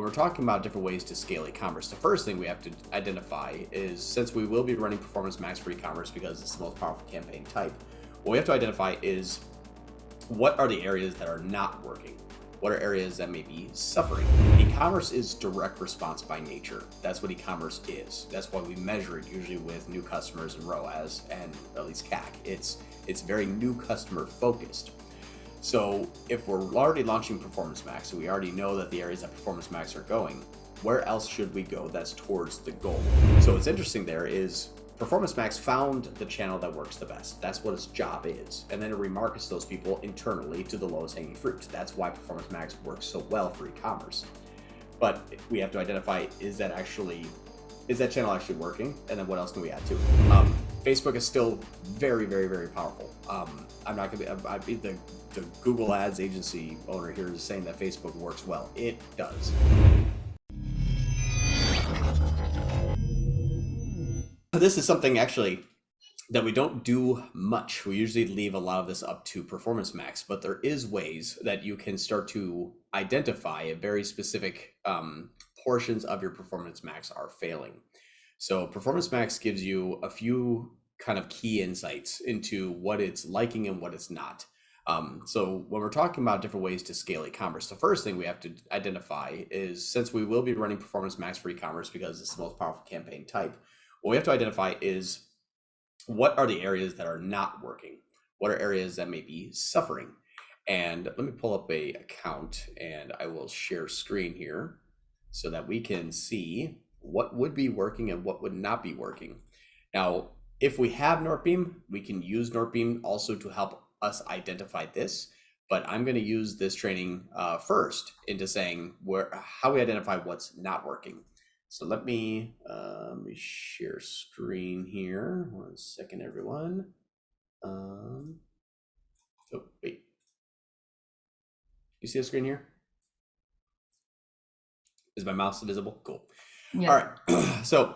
we're talking about different ways to scale e-commerce, the first thing we have to identify is, since we will be running Performance Max for e-commerce because it's the most powerful campaign type, what we have to identify is what are the areas that are not working? What are areas that may be suffering? E-commerce is direct response by nature. That's what e-commerce is. That's why we measure it usually with new customers and ROAS and at least CAC. It's very new customer focused. So if we're already launching Performance Max, so we already know that the areas that Performance Max are going, where else should we go that's towards the goal? So what's interesting there is Performance Max found the channel that works the best. That's what its job is. And then it remarkets those people internally to the lowest hanging fruit. That's why Performance Max works so well for e-commerce. But we have to identify, is that channel actually working? And then what else can we add to it? Facebook is still very, very, very powerful. I'm not going to be, the Google Ads agency owner here is saying that Facebook works well. It does. This is something actually that we don't do much. We usually leave a lot of this up to Performance Max, but there is ways that you can start to identify a very specific portions of your Performance Max are failing. So Performance Max gives you a few kind of key insights into what it's liking and what it's not. So when we're talking about different ways to scale e-commerce, the first thing we have to identify is, since we will be running Performance Max for e-commerce because it's the most powerful campaign type, what we have to identify is what are the areas that are not working? What are areas that may be suffering? And let me pull up a account and I will share screen here so that we can see what would be working and what would not be working. Now, if we have Northbeam, we can use Northbeam also to help us identify this, but I'm going to use this training first into saying how we identify what's not working. So let me share screen here. 1 second, everyone. Oh, wait. You see the screen here? Is my mouse visible? Cool. Yeah. All right. So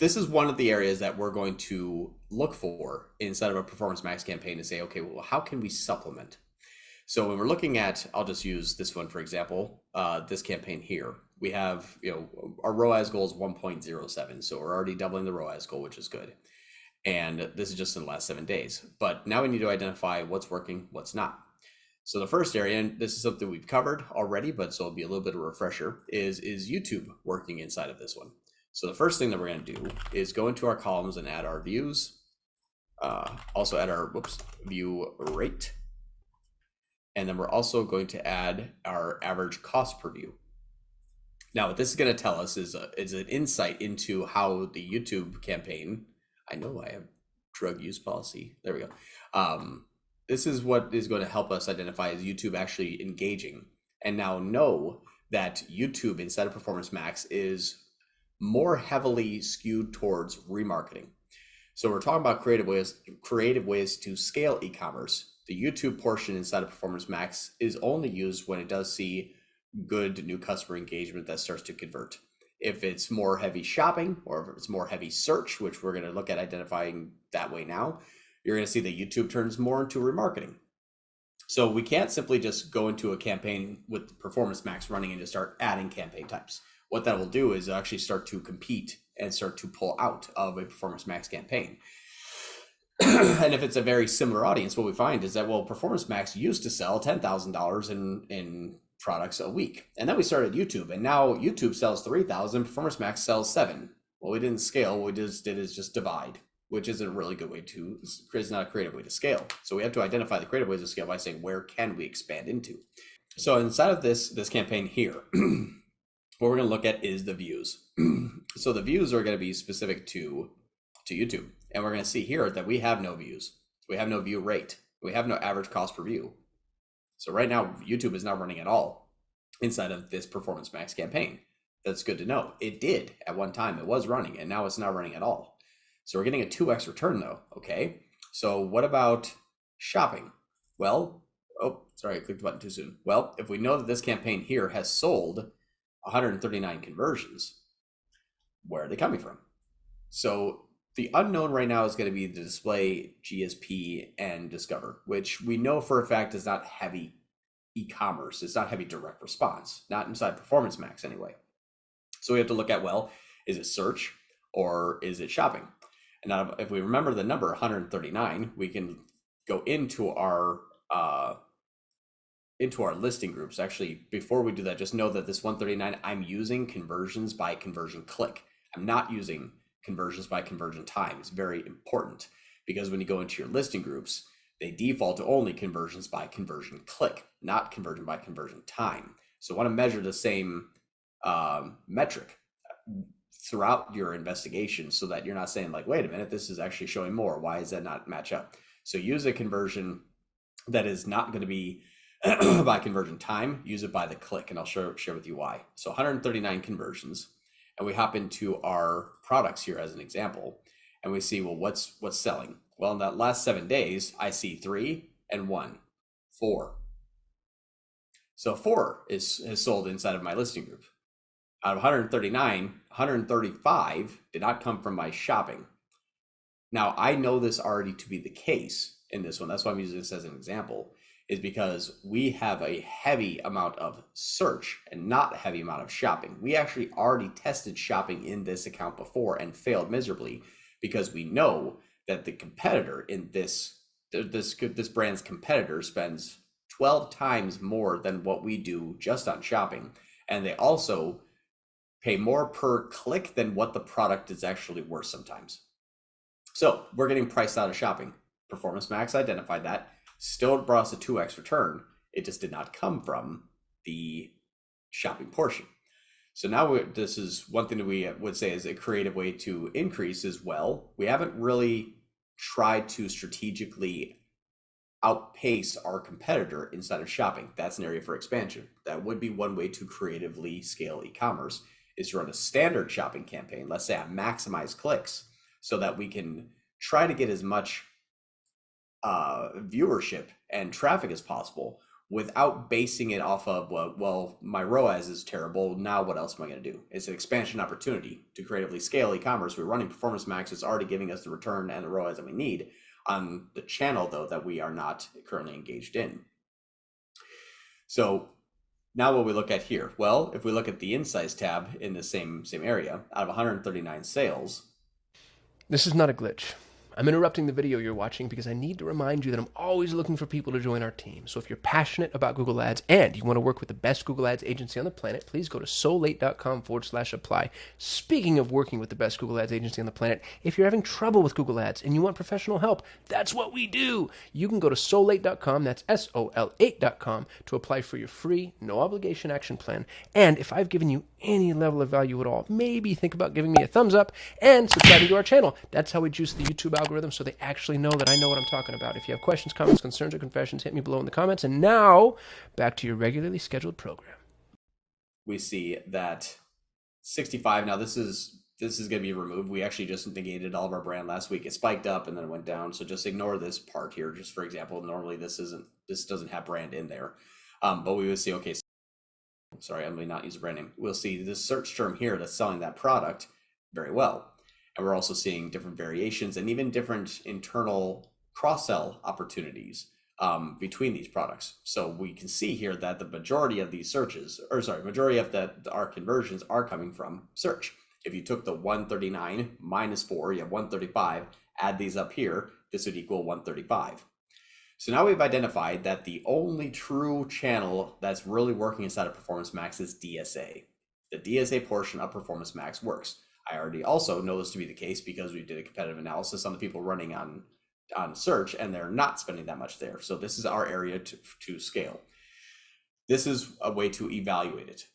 this is one of the areas that we're going to look for inside of a Performance Max campaign to say, okay, well, how can we supplement? So when we're looking at, I'll just use this one for example, this campaign here. We have, our ROAS goal is 1.07. So we're already doubling the ROAS goal, which is good. And this is just in the last 7 days. But now we need to identify what's working, what's not. So the first area, and this is something we've covered already, but so it'll be a little bit of a refresher, is YouTube working inside of this one? So the first thing that we're going to do is go into our columns and add our views. Also add our view rate. And then we're also going to add our average cost per view. Now, what this is going to tell us is an insight into how the YouTube campaign, I know I have drug use policy. There we go. This is what is going to help us identify is YouTube actually engaging. And now know that YouTube inside of Performance Max is more heavily skewed towards remarketing. So we're talking about creative ways to scale e-commerce. The YouTube portion inside of Performance Max is only used when it does see good new customer engagement that starts to convert. If it's more heavy shopping or if it's more heavy search, which we're going to look at identifying that way now, you're going to see that YouTube turns more into remarketing. So we can't simply just go into a campaign with Performance Max running and just start adding campaign types. What that will do is actually start to compete and start to pull out of a Performance Max campaign. And if it's a very similar audience, what we find is that, well, Performance Max used to sell $10,000 in products a week. And then we started YouTube, and now YouTube sells 3,000, Performance Max sells 7. Well, we didn't scale. What we just did is just divide, which isn't a really good way to, it's not a creative way to scale. So we have to identify the creative ways to scale by saying, where can we expand into? So inside of this campaign here, what we're going to look at is the views. So the views are going to be specific to YouTube. And we're going to see here that we have no views. We have no view rate. We have no average cost per view. So right now, YouTube is not running at all inside of this Performance Max campaign. That's good to know. It did at one time. It was running, and now it's not running at all. So we're getting a 2x return though. Okay. So what about shopping? Well, oh, sorry, I clicked the button too soon. Well, if we know that this campaign here has sold 139 conversions, where are they coming from? So the unknown right now is going to be the display, GSP, and Discover, which we know for a fact is not heavy e-commerce. It's not heavy direct response, not inside Performance Max anyway. So we have to look at, well, is it search or is it shopping? And now if we remember the number 139, we can go into our listing groups. Actually, before we do that, just know that this 139, I'm using conversions by conversion click. I'm not using conversions by conversion time. It's very important because when you go into your listing groups, they default to only conversions by conversion click, not conversion by conversion time. So I want to measure the same metric throughout your investigation so that you're not saying like, wait a minute, this is actually showing more. Why does that not match up? So use a conversion that is not going to be by conversion time, use it by the click, and I'll share with you why. So 139 conversions, and we hop into our products here as an example, and we see, well, what's selling? Well, in that last 7 days, I see 3 and 1, 4. So 4 is sold inside of my listing group. Out of 139, 135 did not come from my shopping. Now, I know this already to be the case in this one. That's why I'm using this as an example, is because we have a heavy amount of search and not a heavy amount of shopping. We actually already tested shopping in this account before and failed miserably because we know that the competitor in this brand's competitor spends 12 times more than what we do just on shopping. And they also pay more per click than what the product is actually worth sometimes. So we're getting priced out of shopping. Performance Max identified that, still brought us a 2x return. It just did not come from the shopping portion. So now this is one thing that we would say is a creative way to increase as well. We haven't really tried to strategically outpace our competitor inside of shopping. That's an area for expansion. That would be one way to creatively scale e-commerce, is to run a standard shopping campaign. Let's say I maximize clicks so that we can try to get as much viewership and traffic as possible without basing it off of, well, my ROAS is terrible. Now what else am I going to do? It's an expansion opportunity to creatively scale e-commerce. We're running Performance Max. It's already giving us the return and the ROAS that we need on the channel, though, that we are not currently engaged in. So now what we look at here, well, if we look at the Insights tab in the same area, out of 139 sales. This is not a glitch. I'm interrupting the video you're watching because I need to remind you that I'm always looking for people to join our team. So if you're passionate about Google Ads and you want to work with the best Google Ads agency on the planet, please go to solate.com/apply. Speaking of working with the best Google Ads agency on the planet, if you're having trouble with Google Ads and you want professional help, that's what we do. You can go to solate.com, that's SOL8.com, to apply for your free, no obligation action plan. And if I've given you any level of value at all, maybe think about giving me a thumbs up and subscribing to our channel. That's how we juice the YouTube algorithm so they actually know that I know what I'm talking about. If you have questions, comments, concerns, or confessions, hit me below in the comments. And now, back to your regularly scheduled program. We see that 65, now this is going to be removed. We actually just negated all of our brand last week. It spiked up and then it went down. So just ignore this part here. Just for example, normally this doesn't have brand in there. But we would see, okay, sorry, I'm going to not use a brand name. We'll see this search term here that's selling that product very well. And we're also seeing different variations and even different internal cross-sell opportunities between these products. So we can see here that the majority of these majority of our conversions are coming from search. If you took the 139 minus 4, you have 135, add these up here, this would equal 135. So now we've identified that the only true channel that's really working inside of Performance Max is DSA. The DSA portion of Performance Max works. I already also know this to be the case because we did a competitive analysis on the people running on search, and they're not spending that much there. So this is our area to scale. This is a way to evaluate it.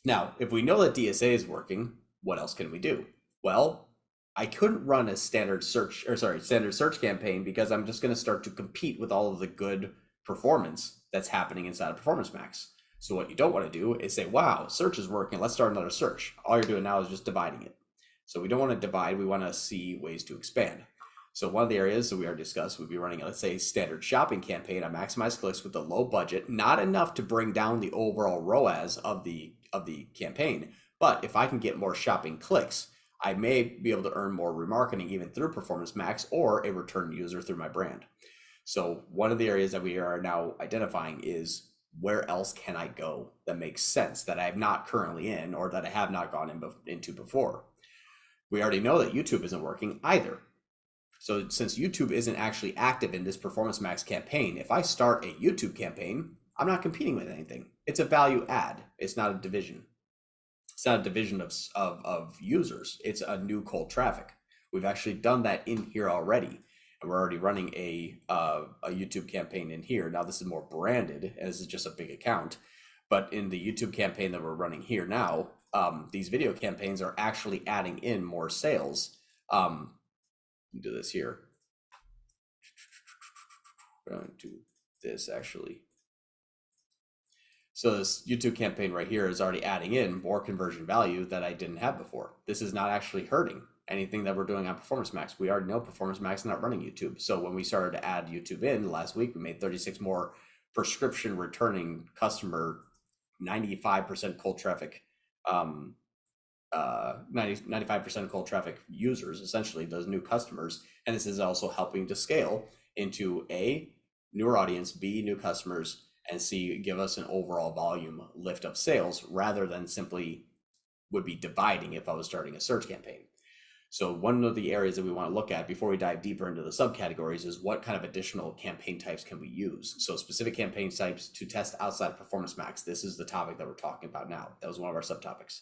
Now, if we know that DSA is working, what else can we do? Well, I couldn't run a standard search campaign because I'm just going to start to compete with all of the good performance that's happening inside of Performance Max. So what you don't want to do is say, wow, search is working, let's start another search. All you're doing now is just dividing it. So we don't want to divide, we want to see ways to expand. So one of the areas that we already discussed would be running, let's say, standard shopping campaign on maximize clicks with a low budget, not enough to bring down the overall ROAS of the campaign. But if I can get more shopping clicks, I may be able to earn more remarketing even through Performance Max or a return user through my brand. So one of the areas that we are now identifying is where else can I go that makes sense that I'm not currently in or that I have not gone into before? We already know that YouTube isn't working either. So since YouTube isn't actually active in this Performance Max campaign, if I start a YouTube campaign, I'm not competing with anything. It's a value add. It's not a division. It's not a division of users. It's a new cold traffic. We've actually done that in here already. And we're already running a YouTube campaign in here. Now this is more branded, and this is just a big account. But in the YouTube campaign that we're running here now, these video campaigns are actually adding in more sales. Do this here. We're going to do this actually. So this YouTube campaign right here is already adding in more conversion value that I didn't have before. This is not actually hurting anything that we're doing on Performance Max. We already know Performance Max is not running YouTube. So when we started to add YouTube in last week, we made 36 more prescription returning customer, 95% cold traffic, 95% cold traffic users, essentially those new customers. And this is also helping to scale into A, newer audience, B, new customers, and C, give us an overall volume lift of sales rather than simply would be dividing if I was starting a search campaign. So one of the areas that we want to look at before we dive deeper into the subcategories is what kind of additional campaign types can we use? So specific campaign types to test outside of Performance Max. This is the topic that we're talking about now. That was one of our subtopics.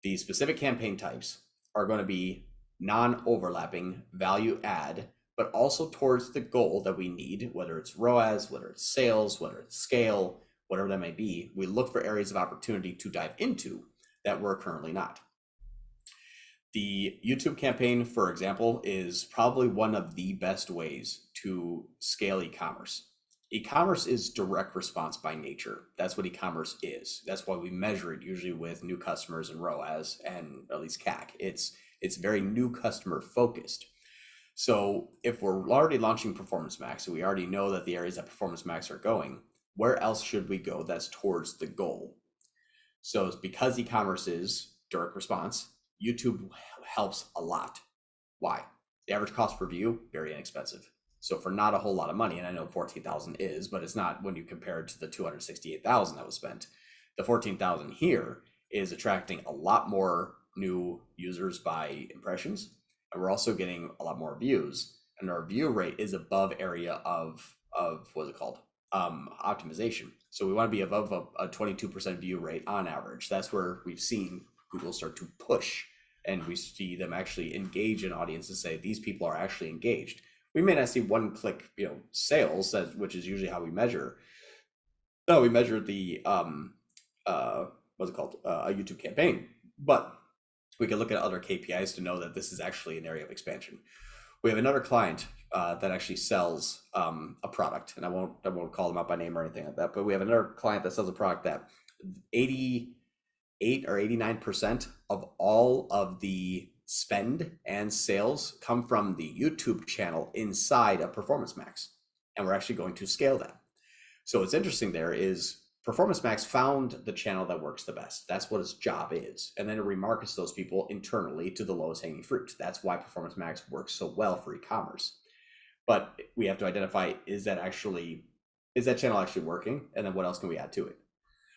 The specific campaign types are going to be non-overlapping value add, but also towards the goal that we need, whether it's ROAS, whether it's sales, whether it's scale, whatever that may be. We look for areas of opportunity to dive into that we're currently not. The YouTube campaign, for example, is probably one of the best ways to scale e-commerce. E-commerce is direct response by nature. That's what e-commerce is. That's why we measure it usually with new customers and ROAS and at least CAC. It's very new customer focused. So if we're already launching Performance Max, and we already know that the areas that Performance Max are going, where else should we go that's towards the goal? So it's because e-commerce is direct response, YouTube helps a lot. Why? The average cost per view, very inexpensive. So for not a whole lot of money, and I know 14,000 is, but it's not when you compare it to the 268,000 that was spent. The 14,000 here is attracting a lot more new users by impressions, and we're also getting a lot more views. And our view rate is above area of what's it called? Optimization. So we want to be above a 22% view rate on average. That's where we've seen Google start to push, and we see them actually engage an audience and say these people are actually engaged. We may not see one-click, sales, which is usually how we measure. No, we measure the what's it called? A YouTube campaign, but we can look at other KPIs to know that this is actually an area of expansion. We have another client that actually sells a product, and I won't call them out by name or anything like that, but we have another client that sells a product that 88 or 89% of all of the spend and sales come from the YouTube channel inside of Performance Max, and we're actually going to scale that. So what's interesting there is Performance Max found the channel that works the best. That's what its job is. And then it remarkets those people internally to the lowest hanging fruit. That's why Performance Max works so well for e-commerce. But we have to identify, is that channel actually working? And then what else can we add to it?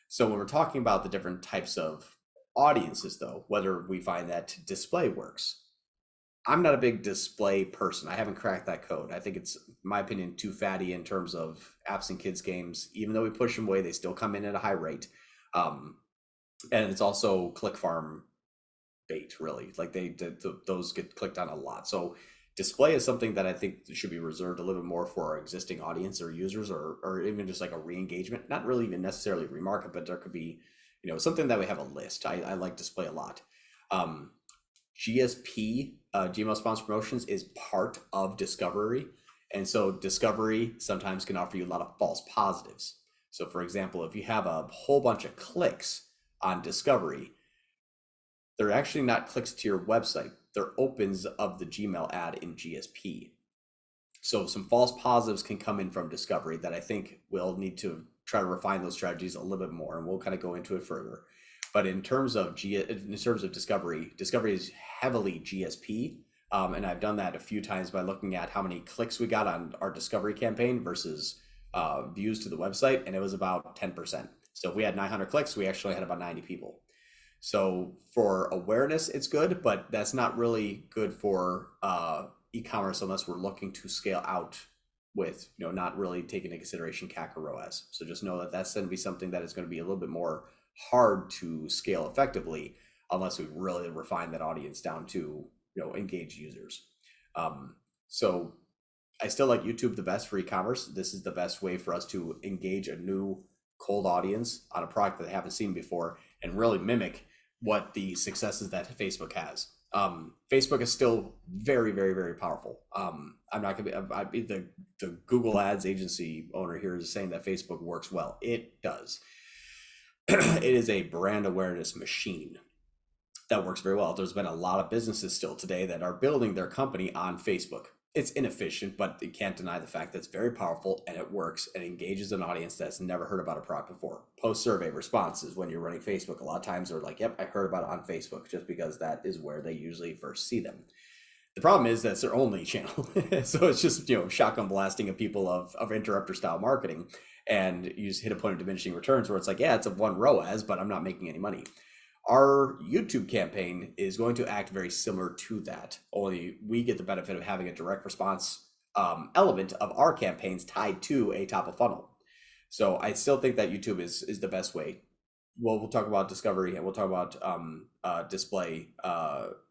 So when we're talking about the different types of audiences though, whether we find that display works, I'm not a big display person. I haven't cracked that code. I think it's, in my opinion, too fatty in terms of apps and kids games. Even though we push them away, they still come in at a high rate. And it's also click farm bait, really. Like those get clicked on a lot. So display is something that I think should be reserved a little bit more for our existing audience or users, or even just like a re-engagement. Not really even necessarily remarket, but there could be, something that we have a list. I like display a lot. GSP, Gmail Sponsored Promotions, is part of discovery. And so discovery sometimes can offer you a lot of false positives. So for example, if you have a whole bunch of clicks on discovery, they're actually not clicks to your website. They're opens of the Gmail ad in GSP. So some false positives can come in from discovery that I think we'll need to try to refine those strategies a little bit more, and we'll kind of go into it further. But in terms of discovery is heavily GSP, and I've done that a few times by looking at how many clicks we got on our discovery campaign versus views to the website, and it was about 10%. So if we had 900 clicks, we actually had about 90 people. So for awareness, it's good, but that's not really good for e-commerce unless we're looking to scale out with, not really taking into consideration CAC or ROAS. So just know that that's going to be something that is going to be a little bit more hard to scale effectively unless we really refine that audience down to, engage users. So I still like YouTube the best for e-commerce. This is the best way for us to engage a new cold audience on a product that they haven't seen before and really mimic what the successes that Facebook has. Facebook is still very, very, very powerful. I'm not going to be the Google Ads agency owner here is saying that Facebook works well. It does. It is a brand awareness machine that works very well. There's been a lot of businesses still today that are building their company on Facebook. It's inefficient, but you can't deny the fact that it's very powerful and it works and engages an audience that's never heard about a product before. Post-survey responses when you're running Facebook, a lot of times they're like, yep, I heard about it on Facebook, just because that is where they usually first see them. The problem is that's their only channel. So it's just, shotgun blasting of people of interrupter style marketing. And you just hit a point of diminishing returns where it's like, yeah, it's a one ROAS, but I'm not making any money. Our YouTube campaign is going to act very similar to that, only we get the benefit of having a direct response element of our campaigns tied to a top of funnel. So I still think that YouTube is the best way. We'll talk about discovery and we'll talk about display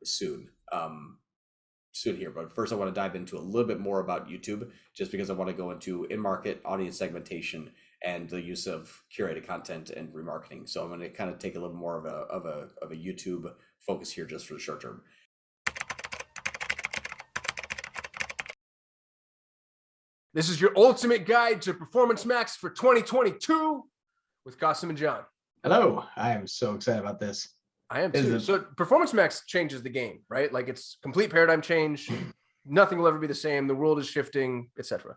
soon here. But first I want to dive into a little bit more about YouTube, just because I want to go into in-market audience segmentation and the use of curated content and remarketing. So I'm going to kind of take a little more of a YouTube focus here just for the short term. This is your ultimate guide to Performance Max for 2022 with Qasim and John. Hello, I am so excited about this. I am too. So Performance Max changes the game, right? Like it's complete paradigm change. Nothing will ever be the same. The world is shifting, etc.